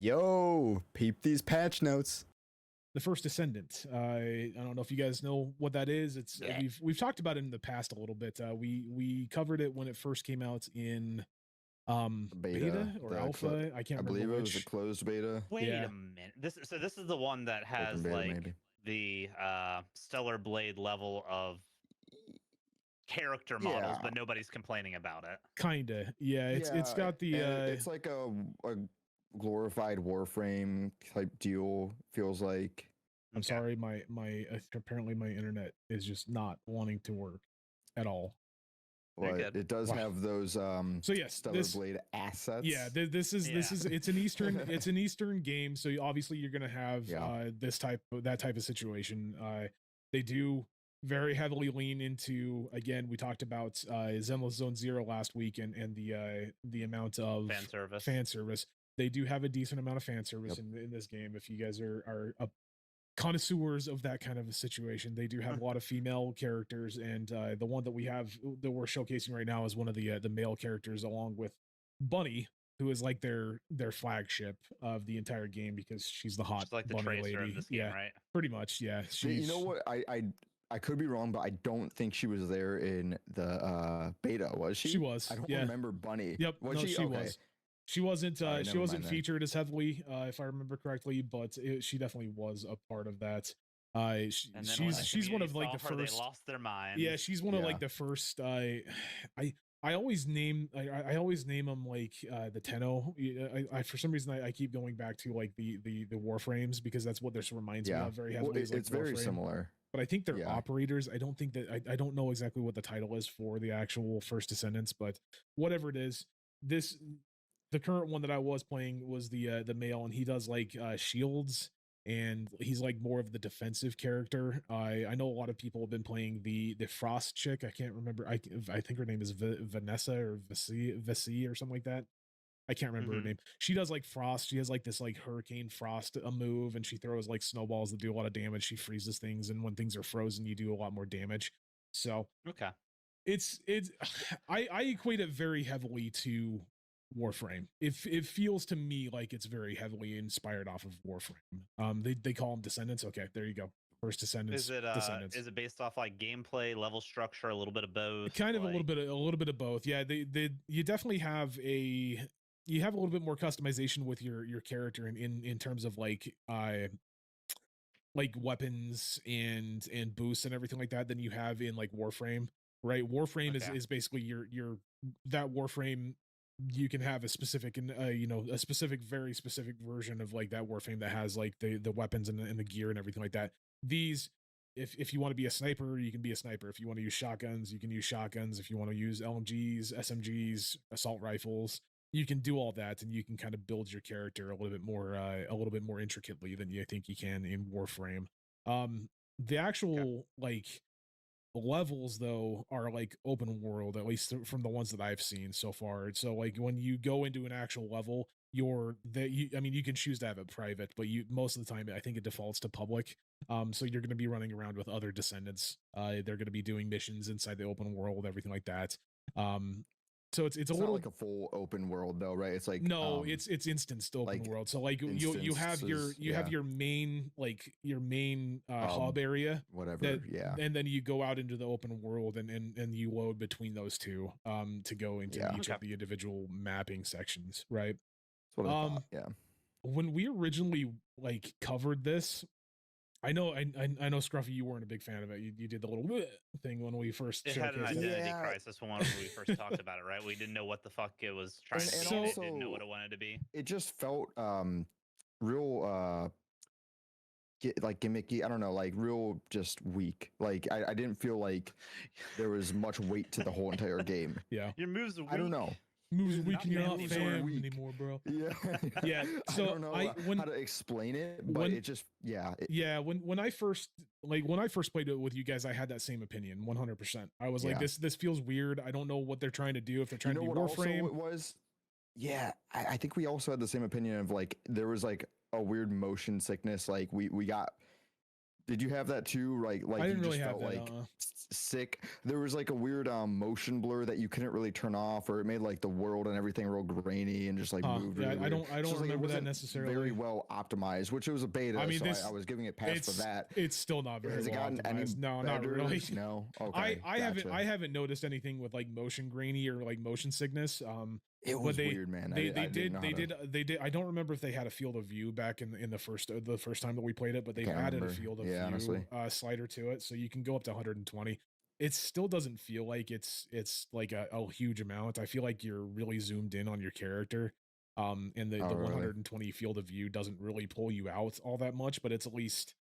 Yo, peep these patch notes. The first Descendant. I don't know if you guys know what that is. It's Yeah. we've talked about it in the past a little bit. We covered it when it first came out in beta or alpha. I can't I remember believe which. it was a closed beta. Wait Yeah. a minute. This is the one that has beta, like maybe. the Stellar Blade level of character models, Yeah. but nobody's complaining about it. Kinda. Yeah, it's got the it's like a glorified Warframe type deal, feels like. I'm sorry, my apparently my internet is just not wanting to work at all. But it does have those so yes, Stellar Blade assets. Yeah, this is it's an Eastern game, so obviously you're gonna have that type of situation. They do very heavily lean into, again, we talked about Zenless Zone Zero last week and the amount of fan service. They do have a decent amount of fan service in this game. If you guys are connoisseurs of that kind of a situation, they do have a lot of female characters, and the one that we're showcasing right now is one of the male characters, along with Bunny, who is like their flagship of the entire game because she's the hot She's like the bunny tracer lady. of this game, right? Pretty much. Yeah, You know what? I could be wrong, but I don't think she was there in the beta. Was she? She was. I don't remember Bunny. Yep. Was she? She Okay. was. She wasn't. She wasn't featured then. as heavily, if I remember correctly, but she definitely was a part of that. She's one of like the first. They lost their mind. Yeah, she's one of like the first. I always name them like the Tenno. I for some reason I keep going back to like the Warframes because that's what this reminds me of very heavily. Well, it's like very similar. But I think they're operators. I don't think that I don't know exactly what the title is for the actual first Descendants, but whatever it is, the current one that I was playing was the male, and he does like shields, and he's like more of the defensive character. I know a lot of people have been playing the Frost chick. I can't remember. I think her name is Vanessa or Vesi or something like that. I can't remember her name. She does like Frost. She has like this like Hurricane Frost a move, and she throws like snowballs that do a lot of damage. She freezes things, and when things are frozen, you do a lot more damage. So it's I equate it very heavily to Warframe. It feels to me like it's very heavily inspired off of Warframe. They call them Descendants. Okay, there you go. First Descendants. Is it Descendants. Is it based off like gameplay, level structure, a little bit of both? Kind of a little bit of both. Yeah, you definitely have a little bit more customization with your character in terms of like weapons and boosts and everything like that than you have in like Warframe. Right? Warframe is basically your that Warframe. You can have a specific and a specific, very specific version of like that Warframe that has like the weapons and the gear and everything like that. These, if you want to be a sniper, you can be a sniper. If you want to use shotguns, you can use shotguns. If you want to use LMGs, SMGs, assault rifles, you can do all that, and you can kind of build your character a little bit more intricately than you think you can in Warframe. The actual like levels though are like open world, at least from the ones that I've seen so far. So like when you go into an actual level, you can choose to have it private, but most of the time I think it defaults to public. So you're going to be running around with other Descendants. They're going to be doing missions inside the open world, everything like that. So it's a little like a full open world though, right? It's like it's instanced open world. So like you have your main hub area, whatever, and then you go out into the open world and you load between those two to go into each of the individual mapping sections, right? That's what I thought. When we originally like covered this, I know Scruffy, you weren't a big fan of it. You did the little thing when we first it had an identity crisis when we first talked about it, right? We didn't know what the fuck it was trying to be. It didn't know what it wanted to be. It just felt real like gimmicky. I don't know, like real just weak. Like I didn't feel like there was much weight to the whole entire game. Yeah, your moves are weak. I don't know. Moves weak and you're not fam anymore, bro. Yeah. So I don't know how to explain it, but it just when I first played it with you guys, I had that same opinion 100%. I was like, this feels weird. I don't know what they're trying to do, if they're trying to do Warframe. Also it was I think we also had the same opinion of like there was like a weird motion sickness. Like we got Did you have that too? Like I you didn't really just have felt that. like sick. There was like a weird motion blur that you couldn't really turn off, or it made like the world and everything real grainy and just like moved. Yeah, Really I weird. don't So it remember that wasn't necessarily. very well optimized, which it was a beta, I mean, so this I was giving it pass for that. It's still not very Has it well gotten any optimized. No, not better? really. No. Okay. I Gotcha. haven't noticed anything with like motion grainy or like motion sickness. It was but weird, man. They did. I don't remember if they had a field of view back in the first time that we played it, but they've added a field of view honestly. Slider to it, so you can go up to 120. It still doesn't feel like it's like a huge amount. I feel like you're really zoomed in on your character. And the 120 field of view doesn't really pull you out all that much, but it's at least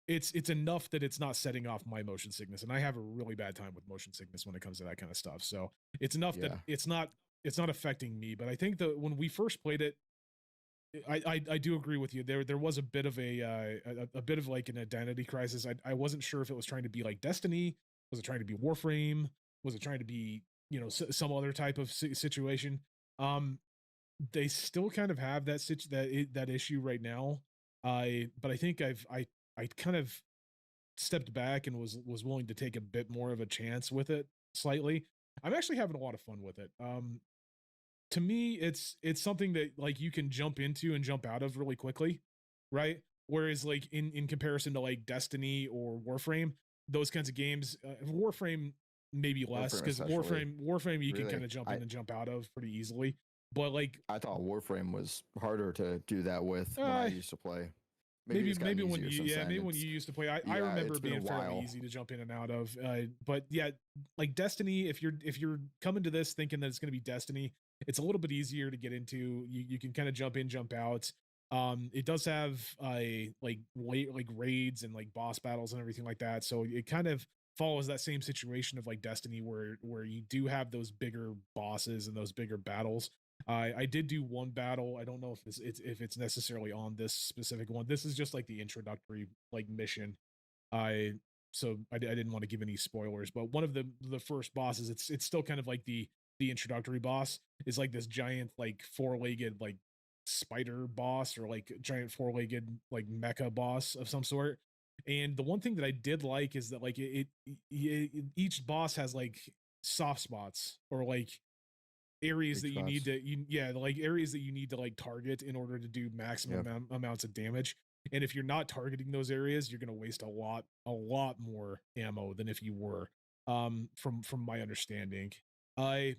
it's enough that it's not setting off my motion sickness, and I have a really bad time with motion sickness when it comes to that kind of stuff. So it's enough that it's not affecting me. But I think that when we first played it, I do agree with you. There was a bit of a bit of like an identity crisis. I wasn't sure if it was trying to be like Destiny, was it trying to be Warframe, was it trying to be some other type of situation. They still kind of have that issue right now. But I think I kind of stepped back and was willing to take a bit more of a chance with it slightly. I'm actually having a lot of fun with it. To me, it's something that like you can jump into and jump out of really quickly, right? Whereas like in comparison to like Destiny or Warframe, those kinds of games, Warframe maybe less, because Warframe you can kind of jump in and jump out of pretty easily. But like I thought Warframe was harder to do that with when I used to play. Maybe when you used to play, I remember it being fairly easy to jump in and out of. But yeah, like Destiny, if you're coming to this thinking that it's going to be Destiny, it's a little bit easier to get into. You can kind of jump in, jump out. It does have like raids and like boss battles and everything like that. So it kind of follows that same situation of like Destiny, where you do have those bigger bosses and those bigger battles. I did do one battle. I don't know if it's necessarily on this specific one. This is just like the introductory like mission. I didn't want to give any spoilers, but one of the first bosses, it's still kind of like the introductory boss is like this giant like four-legged like spider boss, or like giant four-legged like mecha boss of some sort. And the one thing that I did like is that like each boss has like soft spots, or like areas that you need to like areas that you need to like target in order to do maximum amounts of damage. And if you're not targeting those areas, you're going to waste a lot more ammo than if you were. From my understanding, I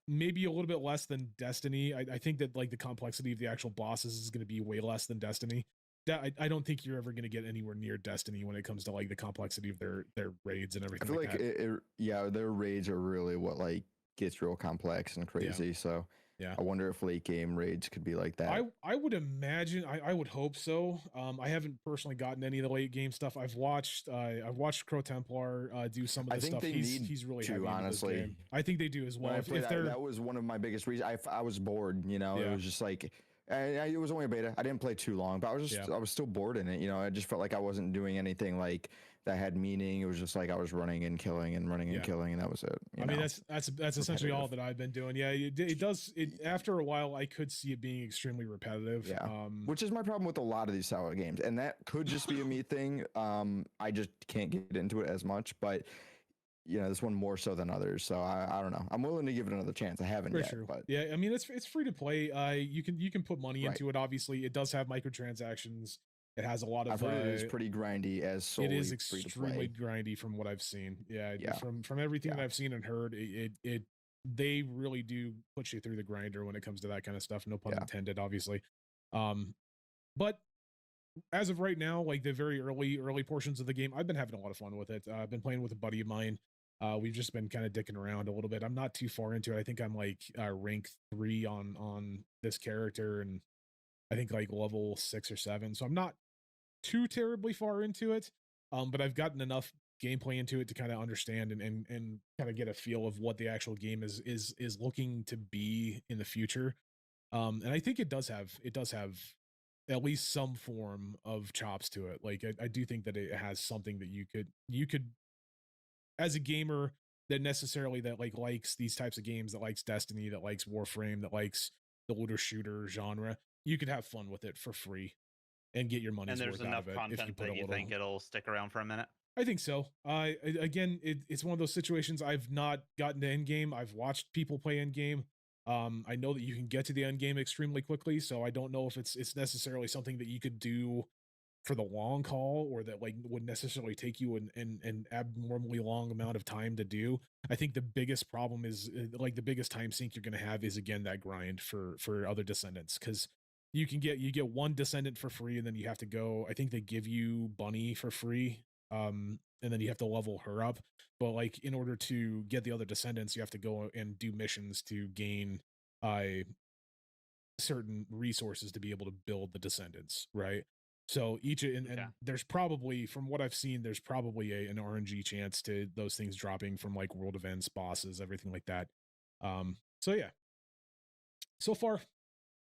maybe a little bit less than Destiny. I think that like the complexity of the actual bosses is going to be way less than Destiny. I don't think you're ever going to get anywhere near Destiny when it comes to like the complexity of their raids and everything. I feel like their raids are really what like gets real complex and crazy. So I wonder if late game raids could be like that. I would imagine. I would hope so. I haven't personally gotten any of the late game stuff. I've watched Crow Templar do some of the stuff. He's really heavy honestly. Into this game. I think they do as well. That was one of my biggest reasons. I was bored. It was just like. It was only a beta. I didn't play too long, but I was still bored in it. I just felt like I wasn't doing anything like that had meaning. It was just like I was running and killing and running and killing, and that was it. I mean, that's essentially all that I've been doing. Yeah, it does. After a while, I could see it being extremely repetitive. Yeah, which is my problem with a lot of these style of games, and that could just be a me thing. I just can't get into it as much, but. This one more so than others. So I don't know. I'm willing to give it another chance. I haven't yet. Sure. But yeah, I mean it's free to play. You can put money into it. Obviously, it does have microtransactions. It has a lot of. I've heard it is pretty grindy as solely it is extremely grindy from what I've seen. Yeah. From everything that I've seen and heard, they really do put you through the grinder when it comes to that kind of stuff. No pun intended, obviously. But as of right now, like the very early portions of the game, I've been having a lot of fun with it. I've been playing with a buddy of mine. We've just been kind of dicking around a little bit. I'm not too far into it. I think I'm like rank 3 on this character, and I think like level 6 or 7. So I'm not too terribly far into it. But I've gotten enough gameplay into it to kind of understand and kind of get a feel of what the actual game is looking to be in the future. And I think it does have at least some form of chops to it. Like I do think that it has something that you could as a gamer that likes these types of games, that likes Destiny, that likes Warframe, that likes the looter shooter genre, you could have fun with it for free. and get your money's And there's worth out enough of it. If you content put that a you little, think it'll stick around for a minute. I think so. Again, it's one of those situations. I've not gotten to end game. I've watched people play end game. I know that you can get to the end game extremely quickly, so I don't know if it's necessarily something that you could do for the long haul, or that like would necessarily take you an abnormally long amount of time to do. I think the biggest problem is like the biggest time sink you're going to have is again that grind for other Descendants, because you get one Descendant for free, and then you have to go. I think they give you Bunny for free, and then you have to level her up. But like in order to get the other Descendants, you have to go and do missions to gain certain resources to be able to build the Descendants, right? So each and there's probably, from what I've seen, there's probably an RNG chance to those things dropping from like world events, bosses, everything like that. So yeah, so far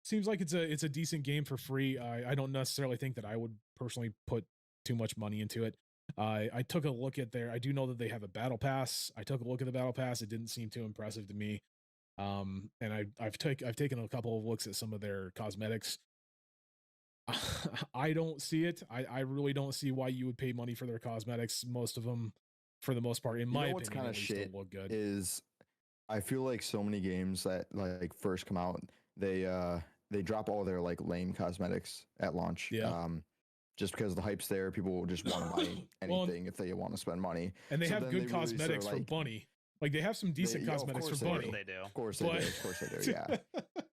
seems like it's a decent game for free. I don't necessarily think that I would personally put too much money into it. I took a look at I do know that they have a battle pass. I took a look at the battle pass. It didn't seem too impressive to me. And I've taken a couple of looks at some of their cosmetics. I don't see it. I really don't see why you would pay money for their cosmetics. Most of them, for the most part, in my opinion, kind of shit look good. Is I feel like so many games that like first come out, they drop all their like lame cosmetics at launch. Yeah. Just because the hype's there, people will just want to buy anything if they want to spend money. And they have good cosmetics for Bunny. Like they have some decent cosmetics for Bunny. They do. Of course they do. Of course they do. Yeah.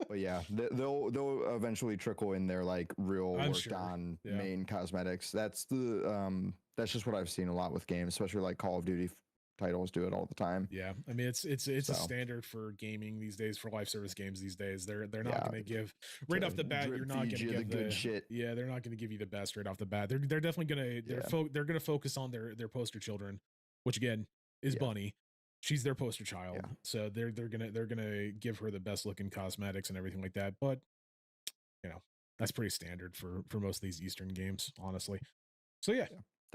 But yeah, they'll eventually trickle in their like real worked on main cosmetics. That's just what I've seen a lot with games, especially like Call of Duty titles do it all the time. Yeah, I mean it's a standard for gaming these days, for live service games these days. They're not going to give right off the bat. You're not going to give the good shit. Yeah, they're not going to give you the best right off the bat. They're definitely going to they're going to focus on their poster children, which again is Bunny. She's their poster child, so they're gonna give her the best looking cosmetics and everything like that. But you know, that's pretty standard for most of these Eastern games, honestly. So yeah,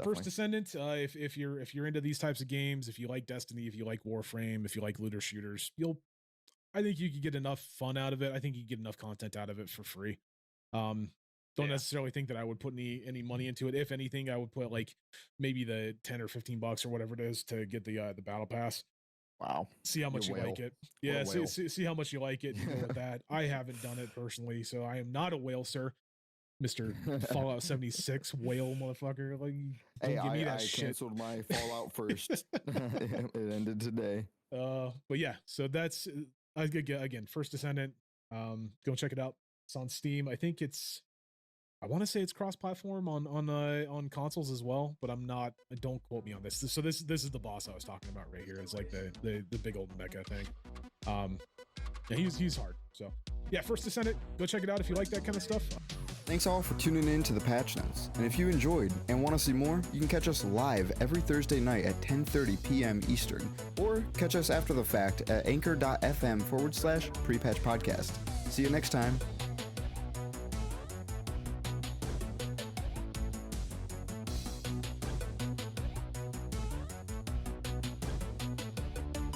First Descendant. If you're into these types of games, if you like Destiny, if you like Warframe, if you like looter shooters, I think you could get enough fun out of it. I think you get enough content out of it for free. Don't necessarily think that I would put any money into it. If anything, I would put like maybe the $10 or $15 or whatever it is to get the battle pass. Wow. See how much you like it. Yeah, see how much you like it. Go with that. I haven't done it personally, so I am not a whale, sir. Mr. Fallout 76 whale motherfucker. Like, don't give me that shit. I canceled my Fallout first. It ended today. But yeah, so that's again, First Descendant. Go check it out. It's on Steam. I think I want to say it's cross-platform on consoles as well, but I'm not. Don't quote me on this. So this is the boss I was talking about right here. It's like the big old mecha thing. Yeah, he's hard. So yeah, First Descendant. Go check it out if you like that kind of stuff. Thanks all for tuning in to the Patch Notes. And if you enjoyed and want to see more, you can catch us live every Thursday night at 10:30 p.m. Eastern, or catch us after the fact at anchor.fm/prepatch podcast. See you next time.